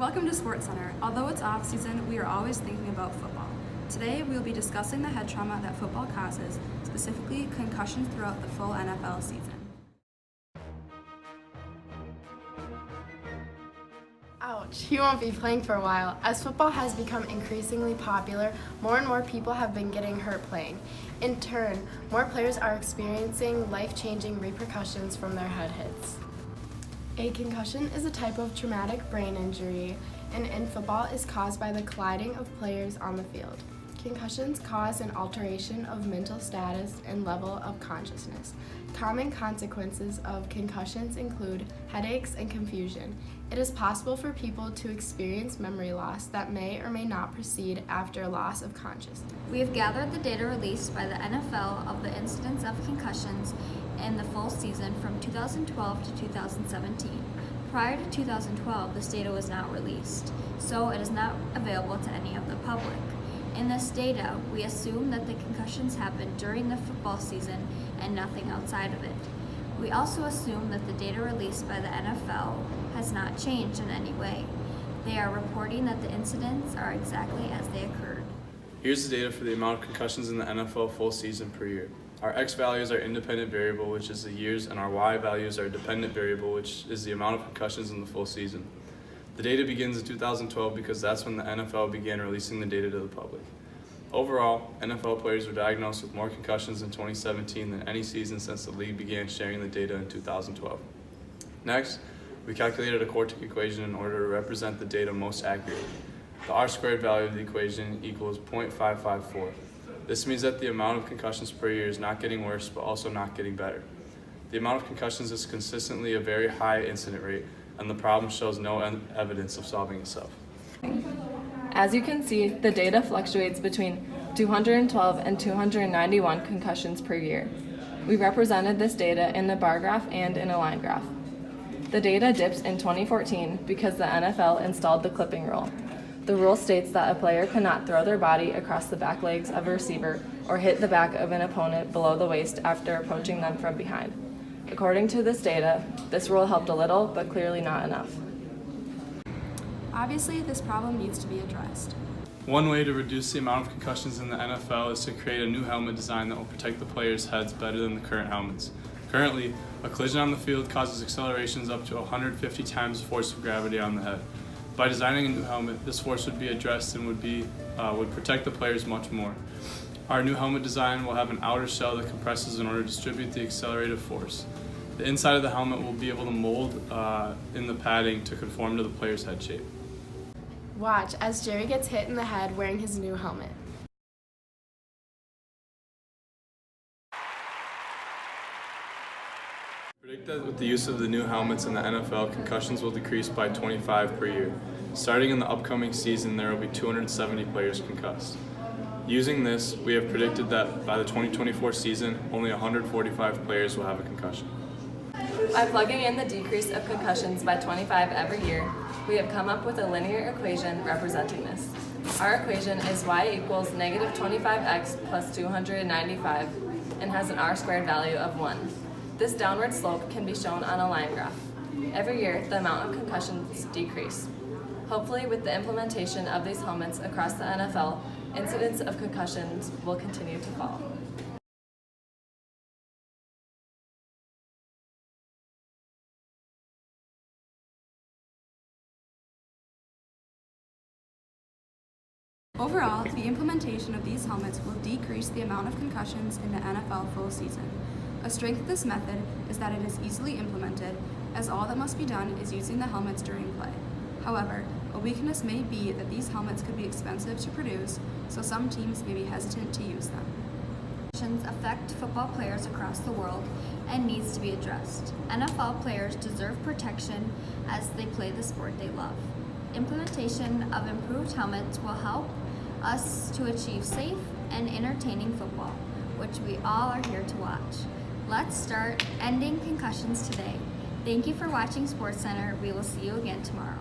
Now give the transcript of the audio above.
Welcome to SportsCenter. Although it's off season, we are always thinking about football. Today, we will be discussing the head trauma that football causes, specifically concussions throughout the full NFL season. Ouch, he won't be playing for a while. As football has become increasingly popular, more and more people have been getting hurt playing. In turn, more players are experiencing life-changing repercussions from their head hits. A concussion is a type of traumatic brain injury, and in football is caused by the colliding of players on the field. Concussions cause an alteration of mental status and level of consciousness. Common consequences of concussions include headaches and confusion. It is possible for people to experience memory loss that may or may not proceed after loss of consciousness. We have gathered the data released by the NFL of the incidence of concussions in the full season from 2012 to 2017. Prior to 2012, this data was not released, so it is not available to any of the public. In this data, we assume that the concussions happened during the football season and nothing outside of it. We also assume that the data released by the NFL has not changed in any way. They are reporting that the incidents are exactly as they occurred. Here's the data for the amount of concussions in the NFL full season per year. Our X values are independent variable, which is the years, and our Y values are dependent variable, which is the amount of concussions in the full season. The data begins in 2012 because that's when the NFL began releasing the data to the public. Overall, NFL players were diagnosed with more concussions in 2017 than any season since the league began sharing the data in 2012. Next, we calculated a quartic equation in order to represent the data most accurately. The R-squared value of the equation equals 0.554. This means that the amount of concussions per year is not getting worse, but also not getting better. The amount of concussions is consistently a very high incident rate, and the problem shows no evidence of solving itself. As you can see, the data fluctuates between 212 and 291 concussions per year. We represented this data in the bar graph and in a line graph. The data dips in 2014 because the NFL installed the clipping rule. The rule states that a player cannot throw their body across the back legs of a receiver or hit the back of an opponent below the waist after approaching them from behind. According to this data, this rule helped a little, but clearly not enough. Obviously, this problem needs to be addressed. One way to reduce the amount of concussions in the NFL is to create a new helmet design that will protect the players' heads better than the current helmets. Currently, a collision on the field causes accelerations up to 150 times the force of gravity on the head. By designing a new helmet, this force would be addressed and would protect the players much more. Our new helmet design will have an outer shell that compresses in order to distribute the accelerated force. The inside of the helmet will be able to mold in the padding to conform to the player's head shape. Watch as Jerry gets hit in the head wearing his new helmet. Predict that with the use of the new helmets in the NFL, concussions will decrease by 25 per year. Starting in the upcoming season, there will be 270 players concussed. Using this, we have predicted that by the 2024 season, only 145 players will have a concussion. By plugging in the decrease of concussions by 25 every year, we have come up with a linear equation representing this. Our equation is y equals negative 25x plus 295 and has an r-squared value of 1. This downward slope can be shown on a line graph. Every year, the amount of concussions decrease. Hopefully, with the implementation of these helmets across the NFL, incidents of concussions will continue to fall. Overall, the implementation of these helmets will decrease the amount of concussions in the NFL full season. A strength of this method is that it is easily implemented, as all that must be done is using the helmets during play. However, a weakness may be that these helmets could be expensive to produce, so some teams may be hesitant to use them. Concussions affect football players across the world and needs to be addressed. NFL players deserve protection as they play the sport they love. Implementation of improved helmets will help us to achieve safe and entertaining football, which we all are here to watch. Let's start ending concussions today. Thank you for watching SportsCenter. We will see you again tomorrow.